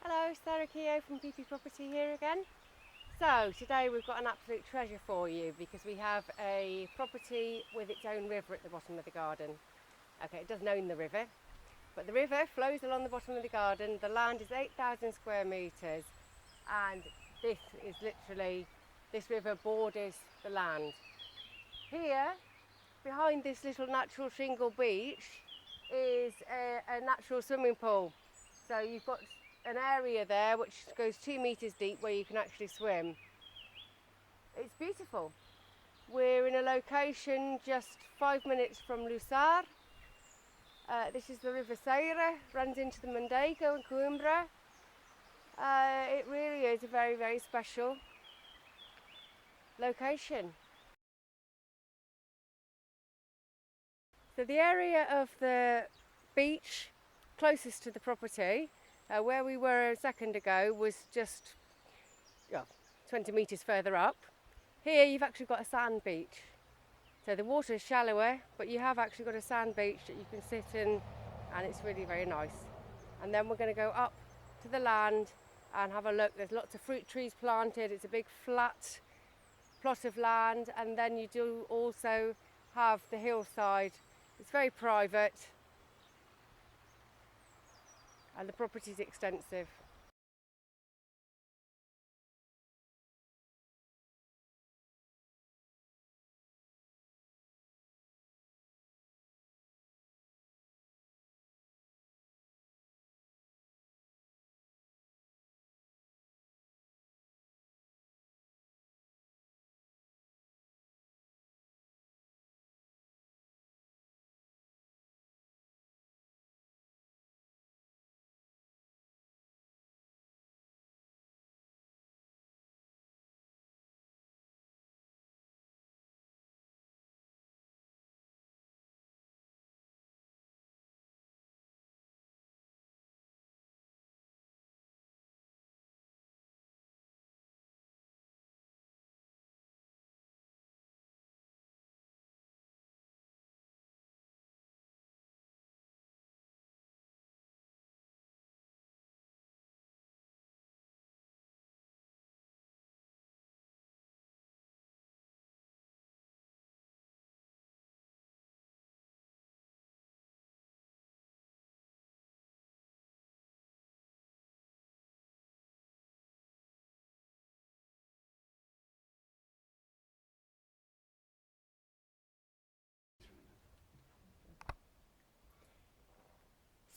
Hello, Sarah Keogh from PP Property here again. So today we've got an absolute treasure for you because we have a property with its own river at the bottom of the garden. Okay, it doesn't own the river, but the river flows along the bottom of the garden. The land is 8,000 square metres and this river borders the land. Here, behind this little natural shingle beach is a natural swimming pool. So you've got an area there which goes 2 metres deep where you can actually swim. It's beautiful. We're in a location just 5 minutes from Lusar. This is the River Seira, runs into the Mondego and Coimbra. It really is a very, very special location. So the area of the beach closest to the property, where we were a second ago, was just 20 metres further up. Here you've actually got a sand beach. So the water is shallower, but you have actually got a sand beach that you can sit in, and it's really very nice. And then we're going to go up to the land and have a look. There's lots of fruit trees planted. It's a big flat plot of land, and then you do also have the hillside. It's very private. And the property is extensive.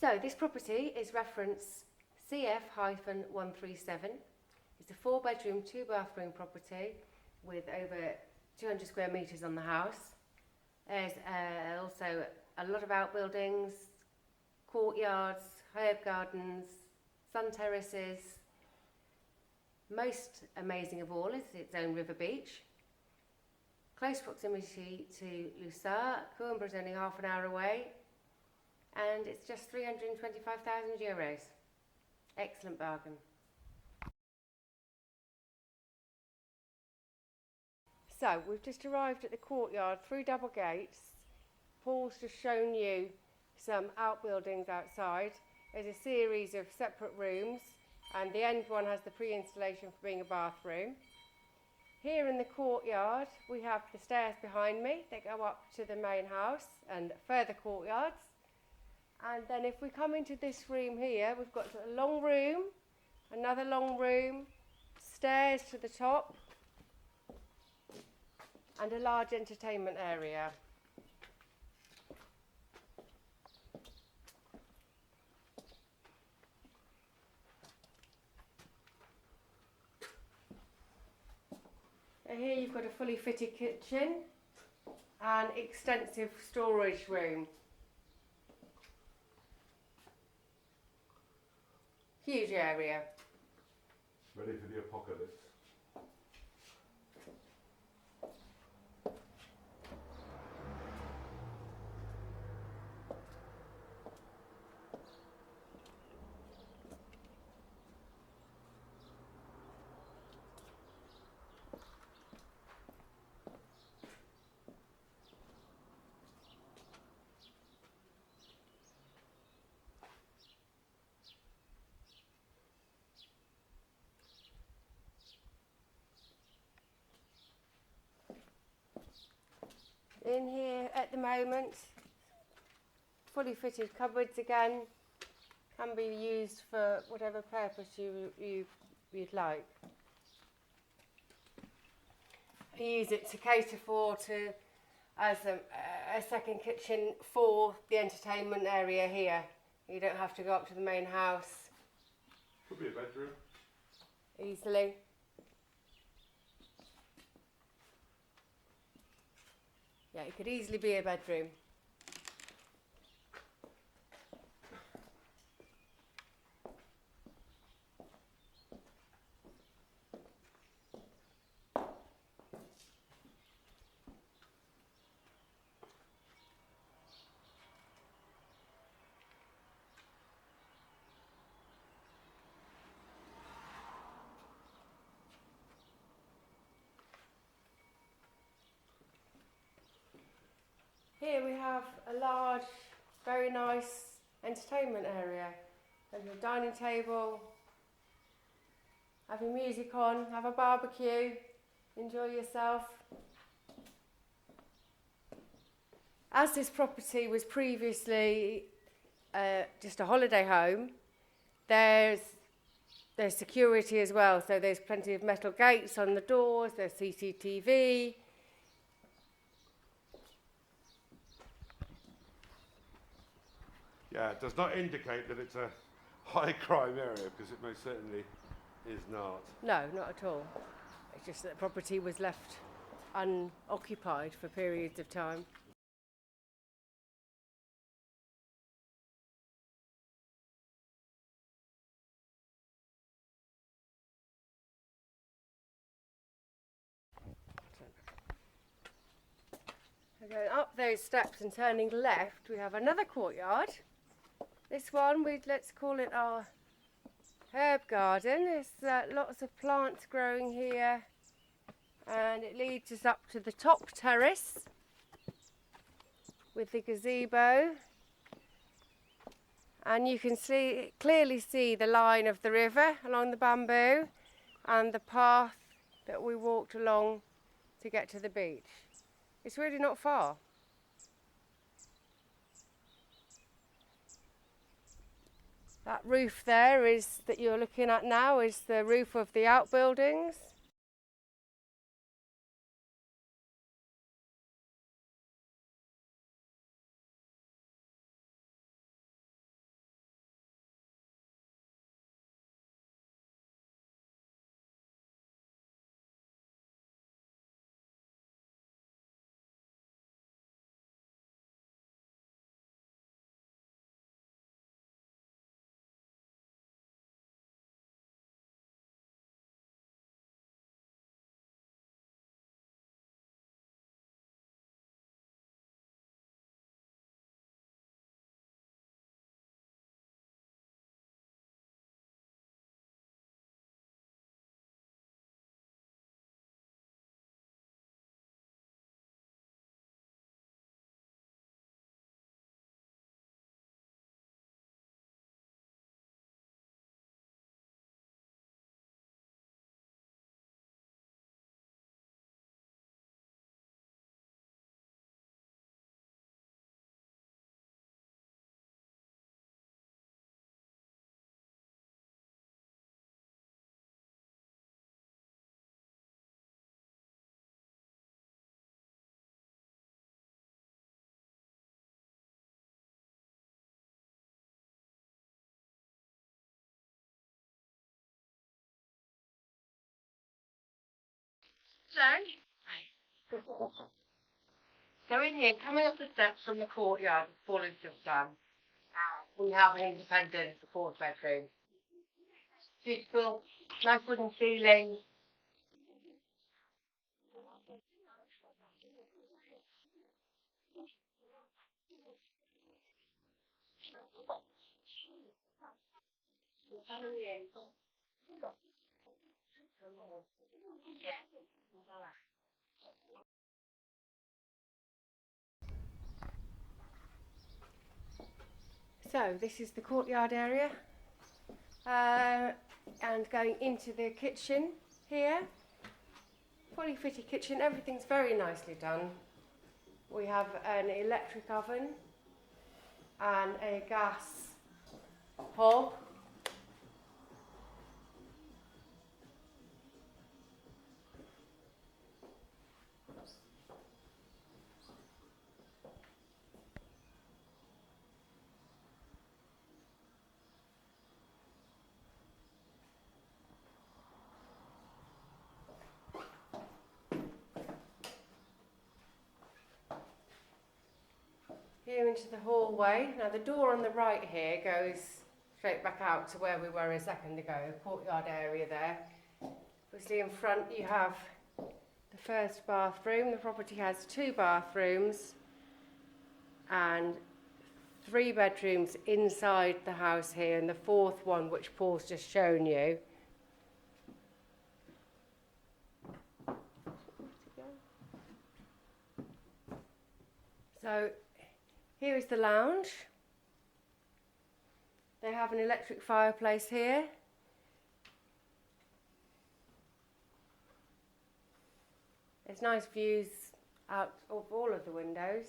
So this property is reference CF-137. It's a 4-bedroom, 2-bathroom property with over 200 square metres on the house. There's also a lot of outbuildings, courtyards, herb gardens, sun terraces. Most amazing of all is its own river beach. Close proximity to Lusar. Coimbra is only half an hour away. And it's just €325,000. Excellent bargain. So we've just arrived at the courtyard through double gates. Paul's just shown you some outbuildings outside. There's a series of separate rooms, and the end one has the pre-installation for being a bathroom. Here in the courtyard we have the stairs behind me that go up to the main house and further courtyards. And then if we come into this room here, we've got a long room, another long room, stairs to the top, and a large entertainment area. And here you've got a fully fitted kitchen and extensive storage room. Huge area. Ready for the apocalypse. at the moment. Fully fitted cupboards again. Can be used for whatever purpose you'd like. You use it to cater as a second kitchen for the entertainment area here. You don't have to go up to the main house. Could be a bedroom. Easily. Yeah, it could easily be a bedroom. Here we have a large, very nice entertainment area. There's a dining table, have your music on, have a barbecue, enjoy yourself. As this property was previously just a holiday home, there's security as well. So there's plenty of metal gates on the doors, there's CCTV. Yeah, it does not indicate that it's a high crime area, because it most certainly is not. No, not at all. It's just that the property was left unoccupied for periods of time. Going up those steps and turning left, we have another courtyard. This one, let's call it our herb garden. There's lots of plants growing here, and it leads us up to the top terrace with the gazebo. And you can clearly see the line of the river along the bamboo and the path that we walked along to get to the beach. It's really not far. That roof there that you're looking at now is the roof of the outbuildings. So in here, coming up the steps from the courtyard, falling just down, we have an independent fourth bedroom. Beautiful, nice wooden ceiling. So this is the courtyard area, and going into the kitchen here. Fully fitted kitchen, everything's very nicely done. We have an electric oven and a gas hob. Here into the hallway. Now the door on the right here goes straight back out to where we were a second ago, courtyard area there. Obviously in front you have the first bathroom. The property has 2 bathrooms and 3 bedrooms inside the house here, and the 4th one which Paul's just shown you. So here is the lounge. They have an electric fireplace here. There's nice views out of all of the windows.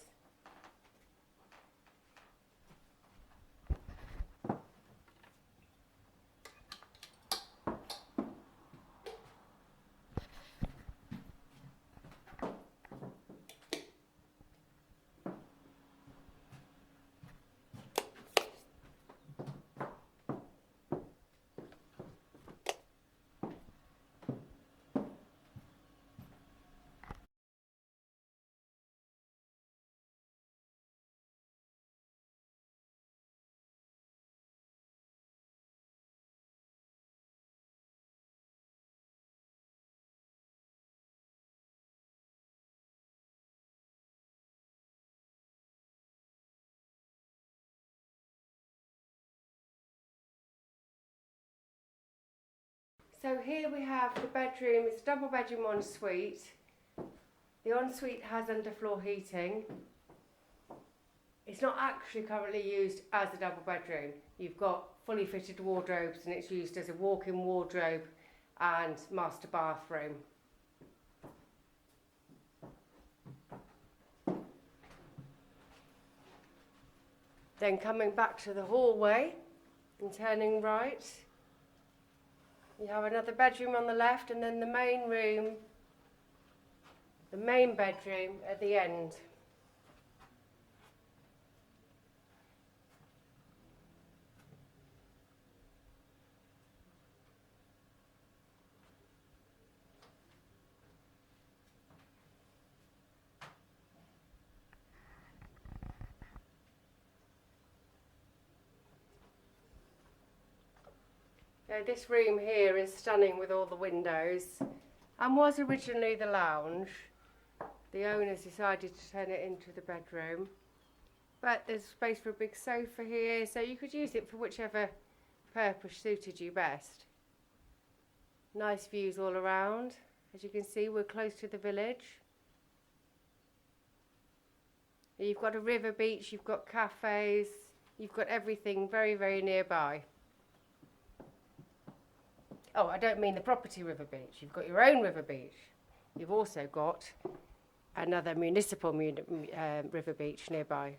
So here we have the bedroom. It's a double bedroom ensuite. The ensuite has underfloor heating. It's not actually currently used as a double bedroom. You've got fully fitted wardrobes and it's used as a walk-in wardrobe and master bathroom. Then coming back to the hallway and turning right, you have another bedroom on the left and then the main room, the main bedroom at the end. So this room here is stunning with all the windows and was originally the lounge. The owners decided to turn it into the bedroom. But there's space for a big sofa here, so you could use it for whichever purpose suited you best. Nice views all around. As you can see, we're close to the village. You've got a river beach, you've got cafes, you've got everything very, very nearby. Oh, I don't mean the property river beach. You've got your own river beach. You've also got another municipal river beach nearby.